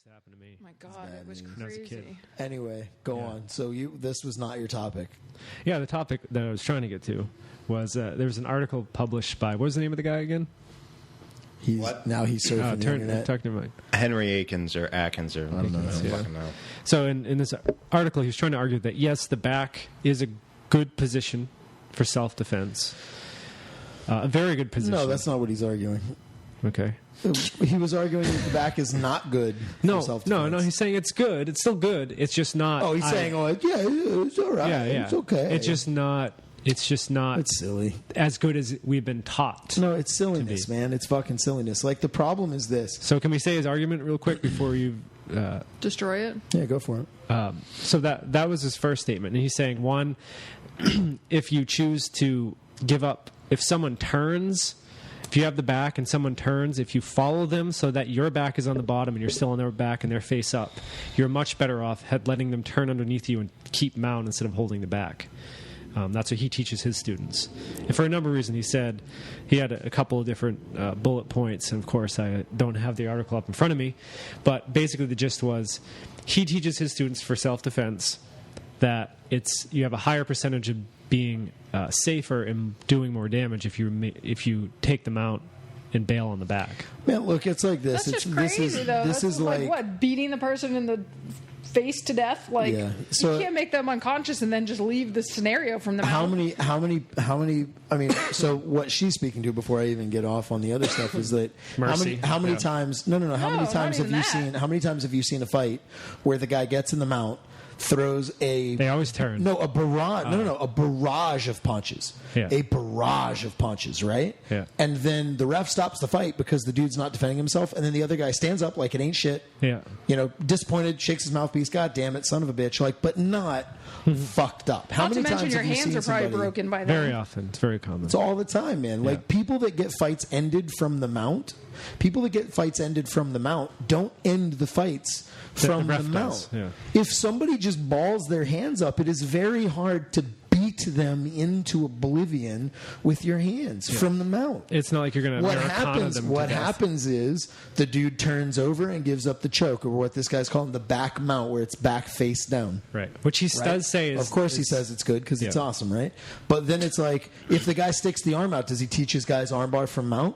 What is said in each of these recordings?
used to happen to me. My God, it was When I was a kid. crazy. Anyway, go on. So this was not your topic. Yeah, the topic that I was trying to get to was there was an article published by, what was the name of the guy again? Now he's surfing the internet. Talk to me. Henry Akins or Akins or I don't know. Fucking know. So in this article, he was trying to argue that yes, the back is a good position for self-defense, a very good position. No, that's not what he's arguing. Okay. He was arguing that the back is not good for self-defense. No. He's saying it's good. It's still good. It's just not. Oh, he's saying, it's all right. Yeah. It's okay. It's just not. It's silly. As good as we've been taught. No, it's silliness, man. It's fucking silliness. Like, the problem is this. So can we say his argument real quick before you... Destroy it? Yeah, go for it. So that was his first statement. And he's saying, one, if you choose to give up... If someone turns... If you have the back and someone turns, if you follow them so that your back is on the bottom and you're still on their back and they're face up, you're much better off letting them turn underneath you and keep mount instead of holding the back. That's what he teaches his students. And for a number of reasons, he said he had a couple of different bullet points. And, of course, I don't have the article up in front of me. But basically the gist was he teaches his students for self-defense that you have a higher percentage of being safer and doing more damage if you take them out and bail on the back. Man, look, it's like this. That's just crazy, though. This is like what? Beating the person in the face to death? Like, yeah. So, you can't make them unconscious and then just leave the scenario from them. How many? I mean, so what she's speaking to before I even get off on the other stuff is that Mercy. How many times? No. How many times have you seen? How many times have you seen a fight where the guy gets in the mount, throws They always turn. No, a barrage. No, a barrage of punches. Yeah. A barrage of punches, right? Yeah. And then the ref stops the fight because the dude's not defending himself, and then the other guy stands up like it ain't shit. Yeah. Disappointed, shakes his mouthpiece. God damn it, son of a bitch! Like, but not fucked up. How Not many to mention times your have you hands seen are probably somebody, broken by then. Very often. It's very common. It's all the time, man. Like, people that get fights ended from the mount, don't end the fights from the mount. Yeah. If somebody just balls their hands up, it is very hard to beat them into oblivion with your hands from the mount. It's not like you're going to Americana them to What death. happens is the dude turns over and gives up the choke, or what this guy's calling the back mount, where it's back face down. Right. Which he does say is... Of course he says it's good because it's awesome, right? But then it's like, if the guy sticks the arm out, does he teach his guys armbar from mount?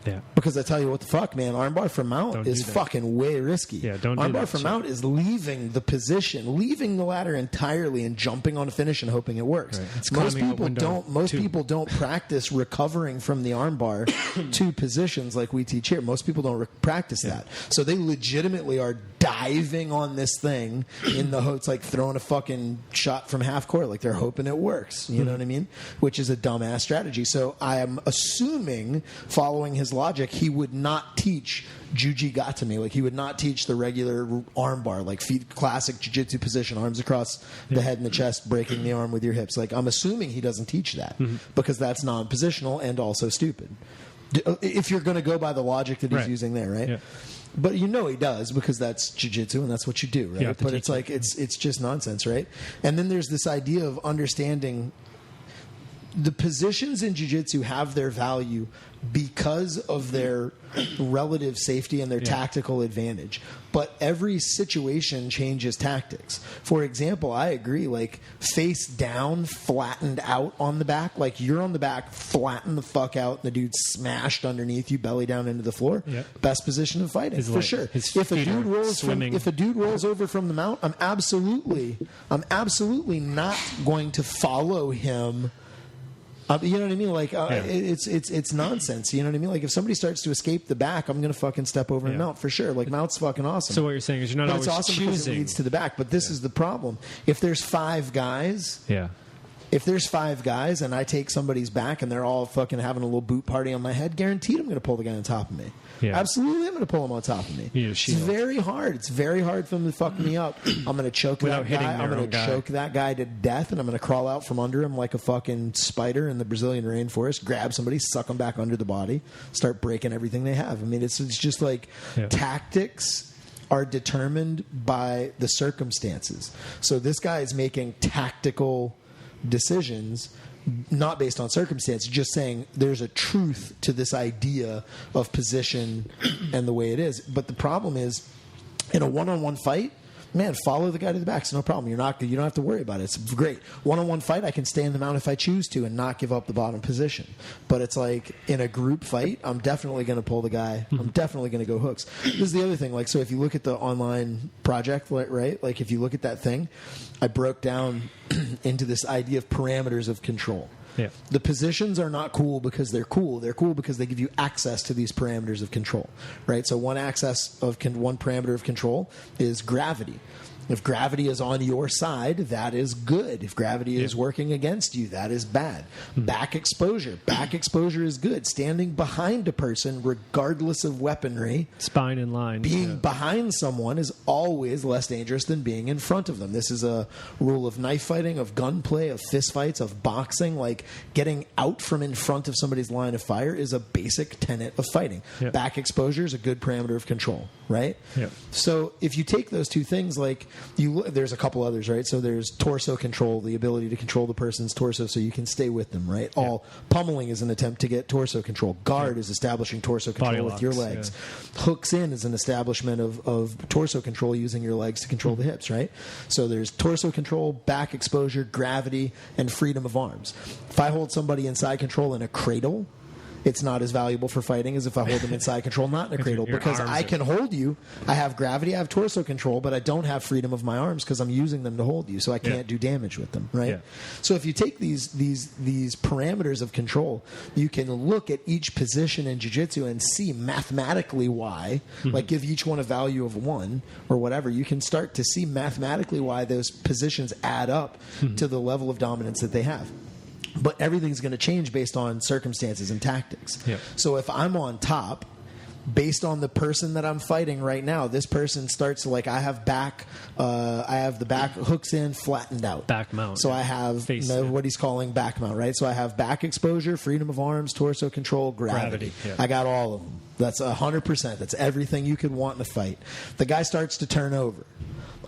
Yeah. Because I tell you what the fuck, man, armbar from mount is fucking way risky. Yeah, don't do that. Armbar from mount is leaving the position, leaving the ladder entirely and jumping on a finish and hoping it works. Right. It's Most climbing a people window, don't most too. people don't practice recovering from the armbar to positions like we teach here. Most people don't practice that. So they legitimately are diving on this thing in the it's like throwing a fucking shot from half court, like they're hoping it works. You know what I mean? Which is a dumbass strategy. So I am assuming, following his logic, he would not teach Jujigatame. Like, he would not teach the regular armbar, like classic jiu-jitsu position, arms across the head and the chest, breaking the arm with your hips. Like, I'm assuming he doesn't teach that because that's non-positional and also stupid. If you're going to go by the logic that he's using there, right? Yeah. But he does, because that's jiu-jitsu and that's what you do, right? But it's like it's just nonsense, right? And then there's this idea of understanding the positions in jiu-jitsu have their value because of their relative safety and their tactical advantage. But every situation changes tactics. For example, I agree, like, face down, flattened out on the back, like you're on the back, flatten the fuck out, and the dude's smashed underneath you, belly down into the floor. Yep. Best position of fighting, for sure. If a dude rolls over from the mount, I'm absolutely not going to follow him. You know what I mean? Like, it's nonsense. You know what I mean? Like, if somebody starts to escape the back, I'm going to fucking step over and mount for sure. Like, mount's fucking awesome. So what you're saying is you're not always it's awesome choosing. because it leads to the back. But this is the problem. If there's five guys... If there's five guys and I take somebody's back and they're all fucking having a little boot party on my head, guaranteed I'm going to pull the guy on top of me. Yeah. Absolutely, I'm going to pull him on top of me. It's very hard. It's very hard for him to fuck me up. I'm going to choke that guy. I'm going to choke that guy to death, and I'm going to crawl out from under him like a fucking spider in the Brazilian rainforest, grab somebody, suck them back under the body, start breaking everything they have. I mean, it's just like tactics are determined by the circumstances. So this guy is making tactical decisions not based on circumstance, just saying there's a truth to this idea of position and the way it is. But the problem is In a one-on-one fight, man, follow the guy to the back. It's no problem. You don't have to worry about it. It's great. One-on-one fight, I can stay in the mount if I choose to and not give up the bottom position. But it's like in a group fight, I'm definitely going to pull the guy. I'm definitely going to go hooks. This is the other thing. Like, so if you look at the online project, right? Like if you look at that thing, I broke down into this idea of parameters of control. Yeah. The positions are not cool because they're cool. They're cool because they give you access to these parameters of control, right? So one parameter of control is gravity. If gravity is on your side, that is good. If gravity is working against you, that is bad. Back exposure. Back exposure is good. Standing behind a person, regardless of weaponry. Spine in line. Being behind someone is always less dangerous than being in front of them. This is a rule of knife fighting, of gunplay, of fist fights, of boxing. Like getting out from in front of somebody's line of fire is a basic tenet of fighting. Yep. Back exposure is a good parameter of control, right? Yep. So if you take those two things, like there's a couple others, right? So there's torso control, the ability to control the person's torso so you can stay with them, right? Yeah. All pummeling is an attempt to get torso control. Guard is establishing torso control with your legs. Yeah. Hooks in is an establishment of torso control using your legs to control the hips, right? So there's torso control, back exposure, gravity, and freedom of arms. If I hold somebody inside control in a cradle, it's not as valuable for fighting as if I hold them inside control, not in a cradle, because I can hold you. I have gravity, I have torso control, but I don't have freedom of my arms because I'm using them to hold you, so I can't do damage with them, right? Yeah. So if you take these parameters of control, you can look at each position in jiu-jitsu and see mathematically why, like give each one a value of 1 or whatever. You can start to see mathematically why those positions add up to the level of dominance that they have. But everything's going to change based on circumstances and tactics. Yep. So if I'm on top, based on the person that I'm fighting right now, this person starts to, like, I have the back hooks in, flattened out. Back mount. So I have what he's calling back mount, right? So I have back exposure, freedom of arms, torso control, gravity. Yeah. I got all of them. That's 100%. That's everything you could want in a fight. The guy starts to turn over.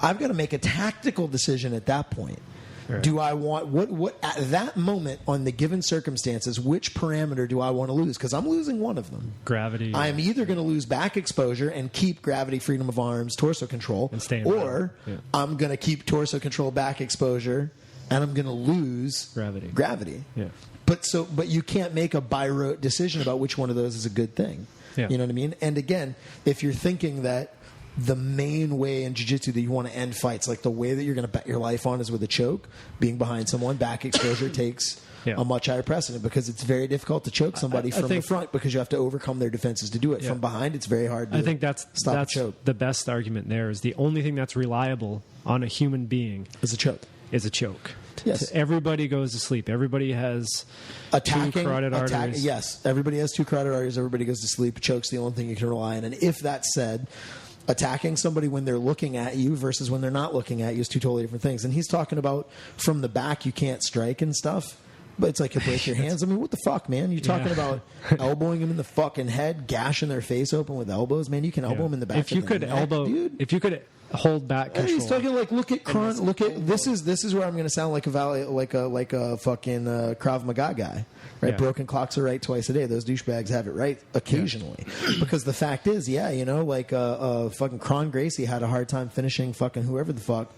I've got to make a tactical decision at that point. Right. Do I want what at that moment on the given circumstances? Which parameter do I want to lose? Because I'm losing one of them. Gravity. I am either going to lose back exposure and keep gravity, freedom of arms, torso control, and stay in or I'm going to keep torso control, back exposure, and I'm going to lose gravity. Yeah. But you can't make a by rote decision about which one of those is a good thing. Yeah. You know what I mean? And again, if you're thinking that the main way in jiu-jitsu that you want to end fights, like the way that you're going to bet your life on is with a choke, being behind someone, back exposure takes a much higher precedent because it's very difficult to choke somebody from the front because you have to overcome their defenses to do it. From behind, it's very hard to I think that's the best argument there is the only thing that's reliable on a human being is a choke. Yes. Everybody goes to sleep. Everybody has two carotid arteries. Yes. Everybody has two carotid arteries. Everybody goes to sleep. Choke's the only thing you can rely on. And if that's said, attacking somebody when they're looking at you versus when they're not looking at you is two totally different things. And he's talking about from the back you can't strike and stuff. But it's like you break your hands. I mean, what the fuck, man? You're talking about elbowing them in the fucking head, gashing their face open with elbows. Man, you can elbow them in the back. If you could hold back control. He's talking like look at this is where I'm going to sound like a fucking Krav Maga guy. Right, broken clocks are right twice a day. Those douchebags have it right occasionally, because the fact is, fucking Kron Gracie had a hard time finishing fucking whoever the fuck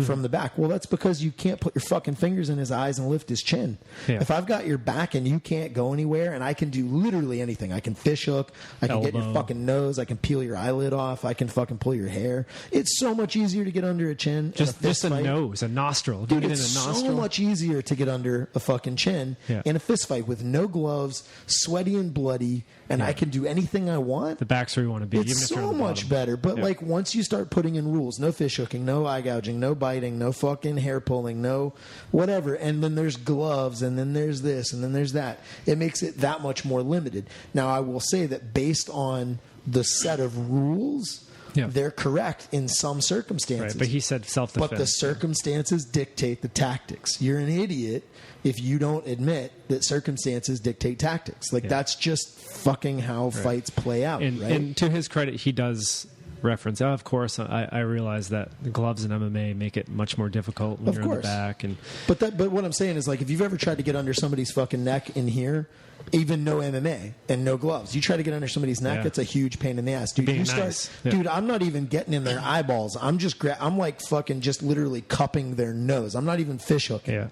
from the back. Well, that's because you can't put your fucking fingers in his eyes and lift his chin. Yeah. If I've got your back and you can't go anywhere, and I can do literally anything, I can fish hook, I can get your fucking nose, I can peel your eyelid off, I can fucking pull your hair. It's so much easier to get under a chin. Just a nose, a nostril. Dude, it's so much easier to get under a fucking chin in a fist fight with no gloves, sweaty and bloody, and I can do anything I want. The back's where you want to be. It's even if so much better. But like once you start putting in rules, no fish hooking, no eye gouging, no biting, no fucking hair pulling, no whatever, and then there's gloves, and then there's this, and then there's that. It makes it that much more limited. Now, I will say that based on the set of rules, they're correct in some circumstances. Right, but he said self-defense. But the circumstances dictate the tactics. You're an idiot if you don't admit that circumstances dictate tactics. Like, that's just fucking how fights play out, right? And to his credit, he does reference. Of course, I realize that the gloves in MMA make it much more difficult when you're in the back. But what I'm saying is, like, if you've ever tried to get under somebody's fucking neck in here even no MMA and no gloves. You try to get under somebody's neck, it's a huge pain in the ass, dude. Being You start, nice. Yeah. dude. I'm not even getting in their eyeballs. I'm just, I'm like fucking just literally cupping their nose. I'm not even fish hooking. Yeah.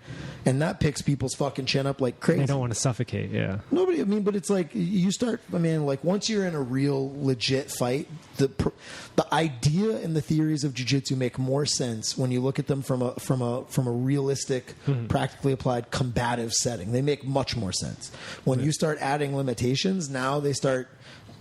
And that picks people's fucking chin up like crazy. They don't want to suffocate. Yeah. Nobody. I mean, but it's like you start. I mean, like once you're in a real legit fight, the idea and the theories of jiu-jitsu make more sense when you look at them from a realistic, practically applied combative setting. They make much more sense. When you start adding limitations, now they start.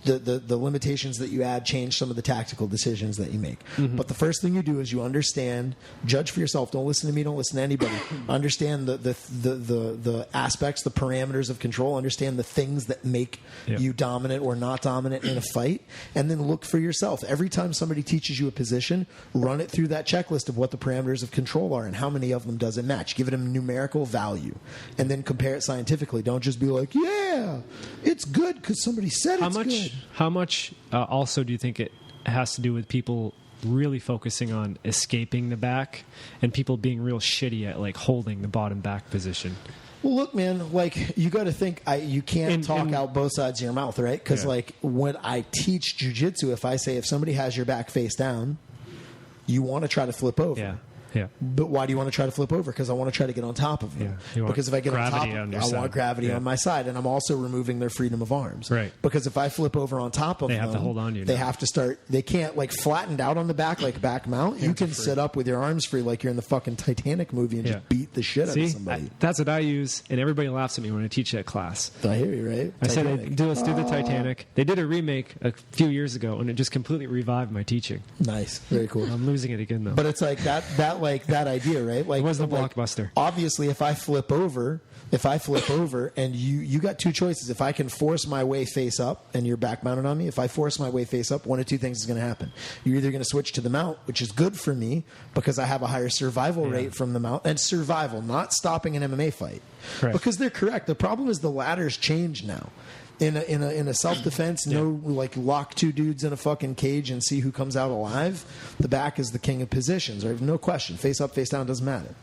The limitations that you add change some of the tactical decisions that you make. But the first thing you do is you understand, judge for yourself. Don't listen to me. Don't listen to anybody. Understand the aspects, the parameters of control. Understand the things that make you dominant or not dominant in a fight, and then look for yourself. Every time somebody teaches you a position, run it through that checklist of what the parameters of control are and how many of them does it match. Give it a numerical value, and then compare it scientifically. Don't just be like, yeah, it's good because somebody said it's good. How much also do you think it has to do with people really focusing on escaping the back and people being real shitty at like holding the bottom back position? Well, look, man, like you got to think you can't talk out both sides of your mouth, right? Because like when I teach jiu-jitsu, if I say if somebody has your back face down, you want to try to flip over. Yeah. But why do you want to try to flip over? Because I want to try to get on top of them. Yeah. Because if I get on top, I want gravity on my side, and I'm also removing their freedom of arms. Right. Because if I flip over on top of them, they have to hold on to you. They have to start. They can't like flattened out on the back like back mount. You can sit up with your arms free like you're in the fucking Titanic movie and just beat the shit out of somebody. That's what I use, and everybody laughs at me when I teach that class. I hear you, right? I said, let's do the Titanic. They did a remake a few years ago, and it just completely revived my teaching. Nice, very cool. I'm losing it again though. But it's like that idea, right? Like it was the blockbuster. Obviously, if I flip over and you got two choices. If I can force my way face up and you're back mounted on me, if I force my way face up, one of two things is going to happen. You're either going to switch to the mount, which is good for me because I have a higher survival rate from the mount, and survival, not stopping an MMA fight. Right. Because they're correct. The problem is the ladder's changed now. In a self-defense, no, like lock two dudes in a fucking cage and see who comes out alive. The back is the king of positions, right? No question. Face up, face down, doesn't matter.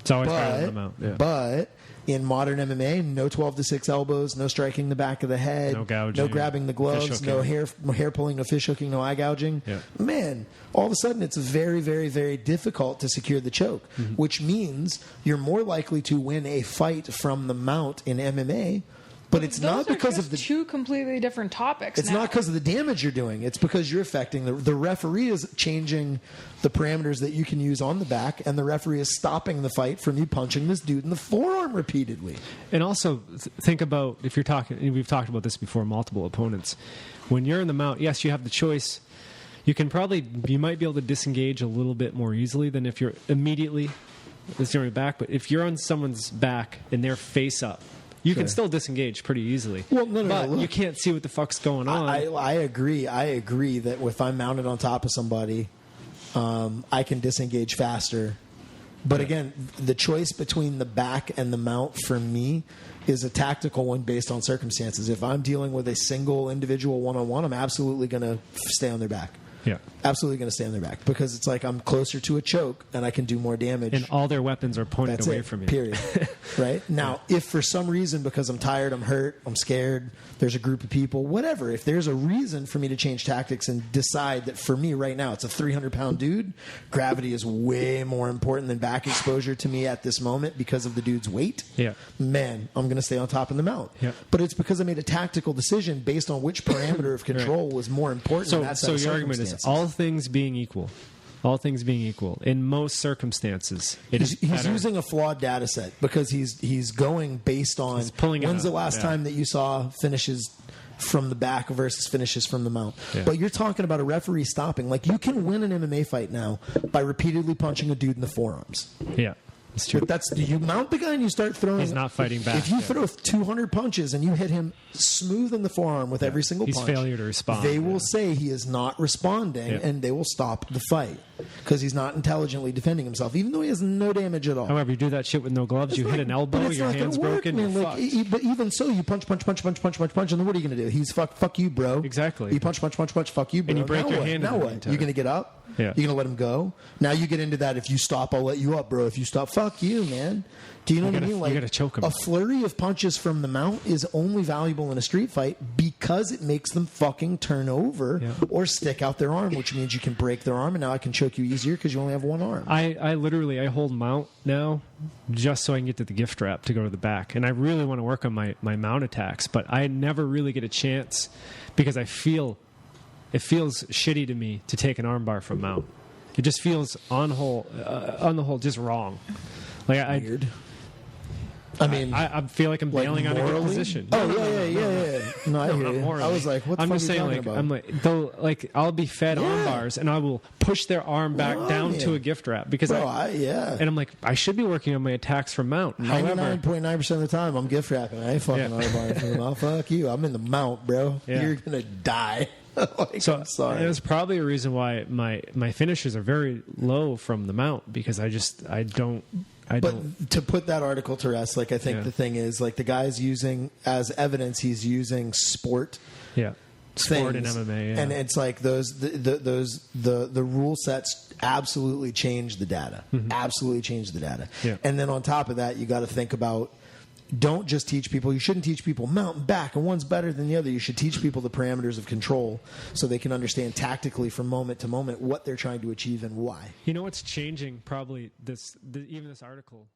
It's always better than the mount. Yeah. But in modern MMA, no 12-6 elbows, no striking the back of the head, no gouging, no grabbing the gloves, no hair pulling, no fish hooking, no eye gouging. Yeah. Man, all of a sudden it's very, very, very difficult to secure the choke, which means you're more likely to win a fight from the mount in MMA. But it's not because of the two completely different topics. It's not because of the damage you're doing. It's because you're affecting the referee is changing the parameters that you can use on the back, and the referee is stopping the fight from you punching this dude in the forearm repeatedly. And also think about if you're talking. We've talked about this before. Multiple opponents. When you're in the mount, yes, you have the choice. You might be able to disengage a little bit more easily than if you're immediately on your back. But if you're on someone's back and they're face up, you can still disengage pretty easily. Well, but you can't see what the fuck's going on. I agree. I agree that if I'm mounted on top of somebody, I can disengage faster. But again, the choice between the back and the mount for me is a tactical one based on circumstances. If I'm dealing with a single individual one-on-one, I'm absolutely going to stay on their back. Yeah. Absolutely going to stay on their back because it's like I'm closer to a choke and I can do more damage. And all their weapons are pointed away from you. Period. Right? Now, if for some reason, because I'm tired, I'm hurt, I'm scared, there's a group of people, whatever, if there's a reason for me to change tactics and decide that for me right now, it's a 300-pound dude, gravity is way more important than back exposure to me at this moment because of the dude's weight, man, I'm going to stay on top of the mount. Yeah. But it's because I made a tactical decision based on which parameter of control was more important in that set of your argument is all things being equal, in most circumstances, he's using a flawed data set because he's going based on when's the last time that you saw finishes from the back versus finishes from the mount. Yeah. But you're talking about a referee stopping. Like you can win an MMA fight now by repeatedly punching a dude in the forearms. Yeah. It's true. But you mount the guy and you start throwing. He's not fighting back. If you throw 200 punches and you hit him smooth in the forearm with every single punch, failure to respond. They will say he is not responding, and they will stop the fight because he's not intelligently defending himself, even though he has no damage at all. However, you do that shit with no gloves. You hit an elbow, your hand's broken. You're fucked. But even so, you punch, and then what are you going to do? He's fuck you, bro. Exactly. You punch, fuck you, bro. And you break your hand. Now what? You going to get up? Yeah. You gonna let him go? Now you get into that. If you stop, I'll let you up, bro. If you stop, fuck you, man. Do you know what I mean? You gotta choke him. A flurry of punches from the mount is only valuable in a street fight because it makes them fucking turn over or stick out their arm, which means you can break their arm, and now I can choke you easier because you only have one arm. I literally hold mount now just so I can get to the gift wrap to go to the back, and I really want to work on my mount attacks, but I never really get a chance because it feels shitty to me to take an armbar from mount. It just feels on the whole just wrong. Like Weird. I mean, I feel like I'm bailing on a good position. Oh yeah. No, I hear you. I was like, what the I'm fuck just are you saying, talking like, about? I'm like, though, like, I'll be fed arm bars, and I will push their arm back down to a gift wrap because and I'm like, I should be working on my attacks from mount. 99.9% of the time, I'm gift wrapping. I ain't fucking arm bar from the mount. Fuck you. I'm in the mount, bro. Yeah. You're gonna die. Like, So I'm sorry. there's probably a reason why my finishes are very low from the mount because I don't. But to put that article to rest, like I think the thing is, like the guy's using as evidence, he's using sport. Yeah. Sport and things. MMA, and it's like the rule sets absolutely change the data, absolutely change the data. Yeah. And then on top of that, you got to think about. Don't just teach people. You shouldn't teach people mount and back, and one's better than the other. You should teach people the parameters of control so they can understand tactically from moment to moment what they're trying to achieve and why. You know what's changing? Probably even this article.